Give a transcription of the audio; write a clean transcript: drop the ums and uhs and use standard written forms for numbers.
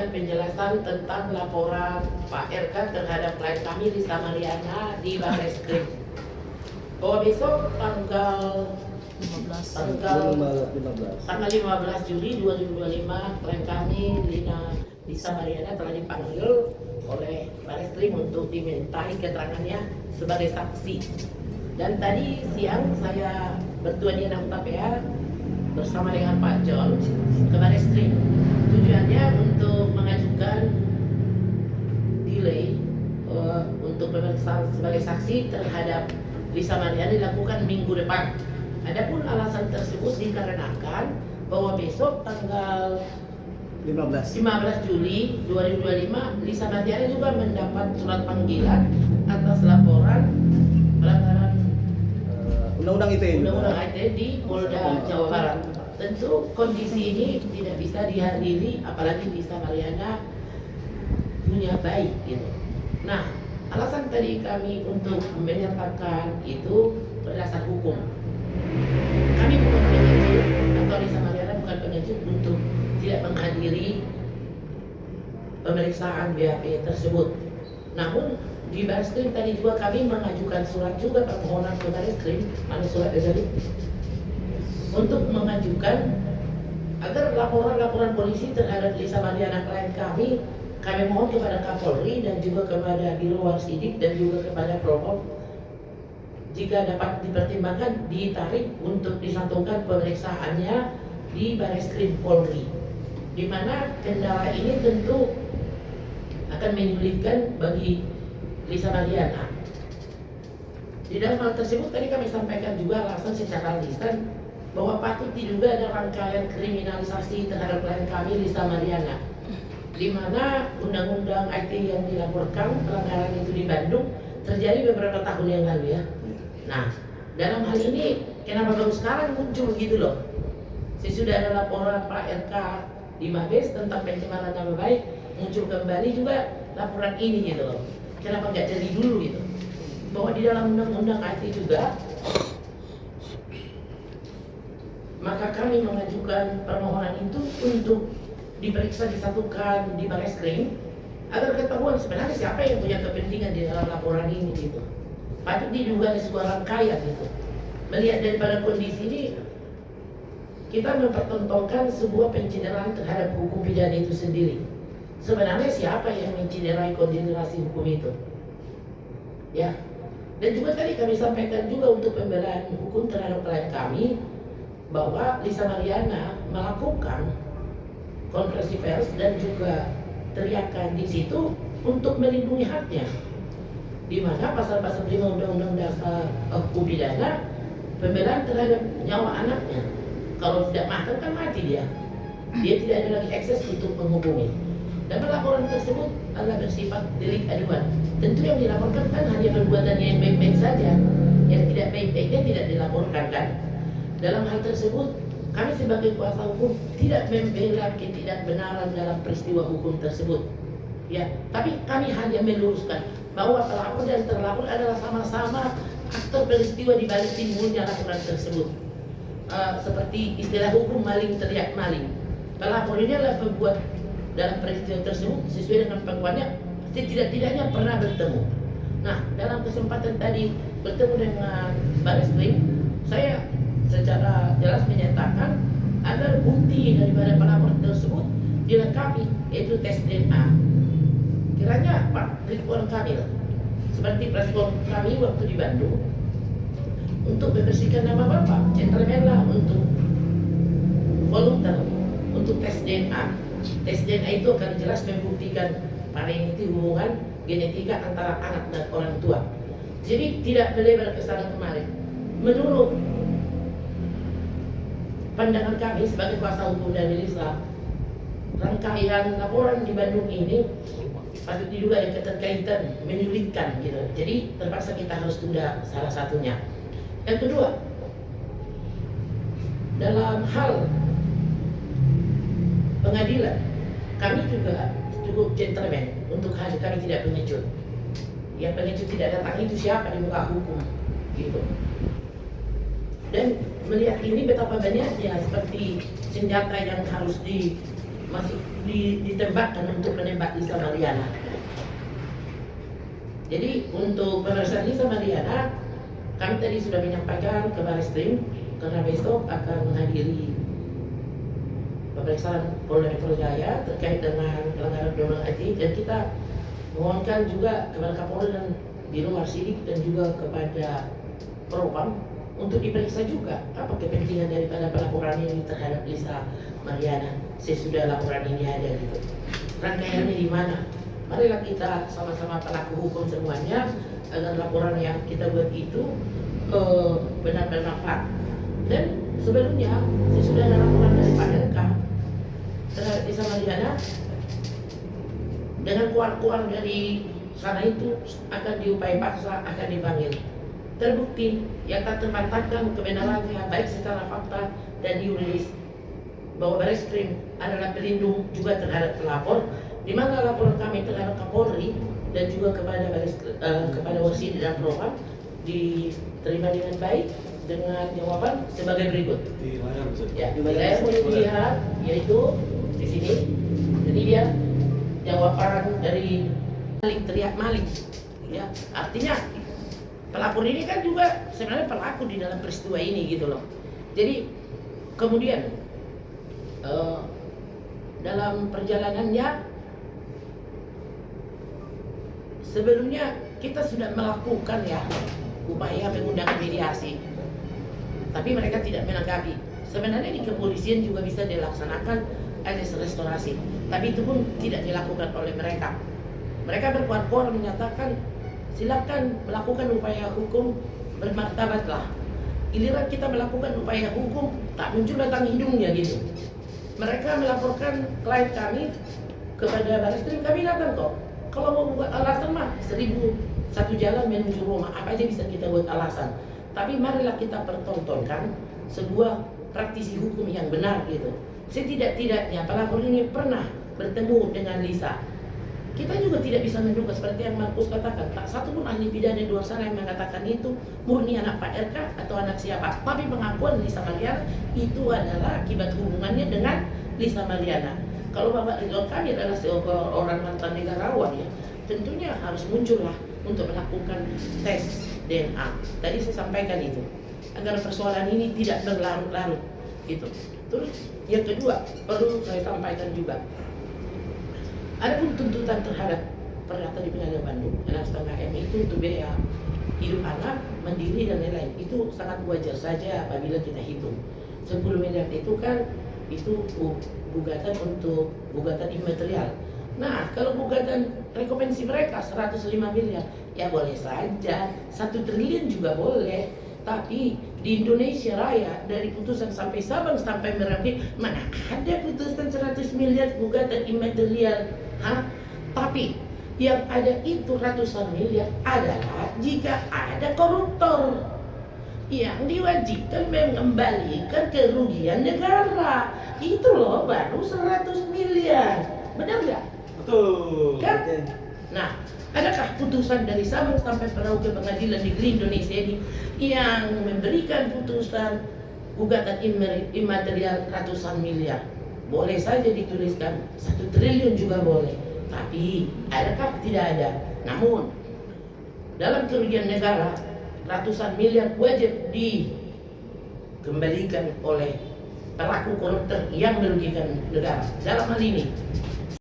memberikan penjelasan tentang laporan Pak RK terhadap klien kami Lisa Mariana di Barreskrim. Bahwa besok tanggal 15 Juli 2025 klien kami Lisa Mariana telah dipanggil oleh Barreskrim untuk dimintai keterangannya sebagai saksi. Dan tadi siang saya bertuah di Enam KPA bersama dengan Pak John ke Barreskrim. Tujuannya untuk mengajukan delay untuk pemeriksaan sebagai saksi terhadap Lisa Mariana dilakukan minggu depan. Adapun alasan tersebut dikarenakan bahwa besok tanggal 15 Juli 2025 Lisa Mariana juga mendapat surat panggilan atas laporan pelanggaran Undang-undang ITE di Polda Jawa Barat. Tentu kondisi ini tidak bisa dihadiri apalagi Lisa Mariana punya bayi gitu. Nah, alasan tadi kami untuk menyatakan itu berdasar hukum. Kami bukan pengecut atau Lisa Mariana bukan pengecut untuk tidak menghadiri pemeriksaan BAP tersebut. Namun di Barreskrim tadi juga kami mengajukan surat juga permohonan ke Barreskrim, mana surat tadi, untuk mengajukan agar laporan-laporan polisi terhadap Lisa Mariana klien kami mohon kepada Kapolri dan juga kepada Biro Warsidik dan juga kepada Propam jika dapat dipertimbangkan ditarik untuk disatukan pemeriksaannya di Barreskrim Polri, di mana kendala ini tentu akan menyulitkan bagi Lisa Mariana. Di dalam hal tersebut tadi kami sampaikan juga alasan secara lisan bahwa patut diduga ada rangkaian kriminalisasi terhadap klien kami Lisa Mariana, di mana undang-undang IT yang dilaporkan pelanggaran itu di Bandung terjadi beberapa tahun yang lalu ya. Nah, dalam hal ini kenapa baru sekarang muncul gitu loh? Sesudah ada laporan Pak RK di Mabes tentang pencemaran nama baik, muncul kembali juga laporan ini gitu loh. Kenapa nggak dari dulu gitu? Bahwa di dalam undang-undang IT juga, maka kami mengajukan permohonan itu untuk diperiksa disatukan di Barreskrim agar ketahuan sebenarnya siapa yang punya kepentingan di dalam laporan ini gitu. Patut diduga ada sebuah rangkaian gitu. Melihat daripada kondisi ini, kita mempertontonkan sebuah pencederaan terhadap hukum pidana itu sendiri. Sebenarnya siapa yang mencederai konsiderasi hukum itu? Ya. Dan juga tadi kami sampaikan juga untuk pembelaan hukum terhadap klien kami bahwa Lisa Mariana melakukan konferensi pers dan juga teriakan di situ untuk melindungi haknya, di mana pasal-pasal 5 Undang-Undang Dasar Hukum Pidana pembelaan terhadap nyawa anaknya. Kalau tidak makan kan mati dia tidak ada lagi akses untuk menghubungi. Dan laporan tersebut adalah bersifat delik aduan. Tentu yang dilaporkan kan hanya perbuatannya yang baik-baik saja, yang tidak baik-baiknya tidak dilaporkan kan. Dalam hal tersebut kami sebagai kuasa hukum tidak membela ketidakbenaran dalam peristiwa hukum tersebut. Ya, tapi kami hanya meluruskan bahwa pelapor dan terlapor adalah sama-sama aktor peristiwa di balik timbulnya laporan tersebut. Seperti istilah hukum maling teriak maling. Pelapor ini adalah pembuat dalam peristiwa tersebut sesuai dengan pengakuannya setidak-tidaknya pernah bertemu. Nah, dalam kesempatan tadi bertemu dengan Barreskrim, saya secara jelas menyatakan agar bukti daripada pelapor tersebut dilengkapi, yaitu tes DNA. Kiranya Pak Ridwan Kamil seperti respon kami waktu di Bandung untuk membersihkan nama Bapak, gentleman lah untuk volunteer untuk tes DNA. Tes DNA itu akan jelas membuktikan pada ini hubungan genetika antara anak dan orang tua. Jadi tidak melebar ke sana kemari. Menurut pandangan kami sebagai kuasa hukum dari Lisa, rangkaian laporan di Bandung ini patut diduga ada keterkaitan menyulitkan gitu. Jadi terpaksa kita harus tunda salah satunya. Yang kedua, dalam hal pengadilan kami juga cukup gentleman untuk hadir, kami tidak pengecut. Yang pengecut tidak datang itu siapa di muka hukum gitu. Dan melihat ini betapa banyaknya seperti senjata yang harus masuk ditembakkan untuk menembak Lisa Mariana. Jadi untuk pemeriksaan Lisa Mariana, kami tadi sudah menyampaikan ke Barreskrim karena besok akan menghadiri pemeriksaan Polda Metro Jaya terkait dengan pelanggaran undang-undang etik, dan kita mohonkan juga kepada Kapolri dan Biro Marsidik dan juga kepada Propam untuk diperiksa juga apa kepentingan daripada pelaporan ini terhadap Lisa Mariana sesudah laporan ini ada gitu. Rangkaiannya di mana? Marilah kita sama-sama pelaku hukum semuanya agar laporan yang kita buat itu benar-benar fak. Dan sebelumnya sesudah ada laporan dari Pak RK terhadap Lisa Mariana, dengan kuar-kuar dari sana itu akan diupaya paksa, akan dipanggil. Terbukti yang tak terbantahkan kebenarannya baik secara fakta dan yuridis bahwa Barreskrim adalah pelindung juga terhadap pelapor, di mana laporan kami terhadap Kapolri dan juga kepada Wasid dan Propam diterima dengan baik dengan jawaban sebagai berikut. Ya, saya boleh dilihat yaitu di sini. Jadi dia jawaban dari maling, teriak maling. Ya, artinya pelapor ini kan juga sebenarnya pelaku di dalam peristiwa ini gitu loh. Jadi kemudian dalam perjalanannya sebelumnya kita sudah melakukan ya upaya mengundang mediasi, tapi mereka tidak menanggapi. Sebenarnya di kepolisian juga bisa dilaksanakan azas restorasi, tapi itu pun tidak dilakukan oleh mereka. Mereka berkuar-kuar menyatakan silakan melakukan upaya hukum bermartabatlah. Giliran kita melakukan upaya hukum tak muncul batang hidungnya gitu. Mereka melaporkan klien kami kepada Barreskrim, kami datang kok. Kalau mau buat alasan mah 1001 jalan menuju Roma, apa aja bisa kita buat alasan. Tapi marilah kita pertontonkan sebuah praktisi hukum yang benar gitu. Setidak-tidaknya pelapor ini pernah bertemu dengan Lisa. Kita juga tidak bisa menduga seperti yang Markus katakan, tak satu pun ahli pidana di luar sana yang mengatakan itu murni anak Pak RK atau anak siapa. Tapi pengakuan Lisa Mariana itu adalah akibat hubungannya dengan Lisa Mariana. Kalau Bapak Ridwan Kamil adalah seorang mantan negarawan ya, tentunya harus muncullah untuk melakukan tes DNA. Tadi saya sampaikan itu, agar persoalan ini tidak berlarut-larut gitu. Terus yang kedua perlu saya sampaikan juga, adapun tuntutan terhadap perdata di Pengadilan Bandung 6,5 M itu untuk biaya hidup anak, mandiri dan lain-lain, itu sangat wajar saja apabila kita hitung 10 miliar itu kan itu gugatan untuk gugatan imaterial. Nah, kalau gugatan rekompensi mereka 105 miliar, ya boleh saja, 1 triliun juga boleh. Tapi di Indonesia Raya dari putusan sampai Sabang sampai Merauke, mana ada putusan 100 miliar gugatan imaterial? Hah? Tapi yang ada itu ratusan miliar adalah jika ada koruptor yang diwajibkan mengembalikan kerugian negara. Itu loh baru 100 miliar. Benar nggak? Betul. Kan? Nah, adakah putusan dari Sabang sampai Merauke Pengadilan Negeri Indonesia ini yang memberikan putusan gugatan imaterial ratusan miliar? Boleh saja dituliskan 1 triliun juga boleh. Tapi adakah? Tidak ada. Namun dalam kerugian negara ratusan miliar wajib dikembalikan oleh pelaku koruptor yang merugikan negara. Dalam hal ini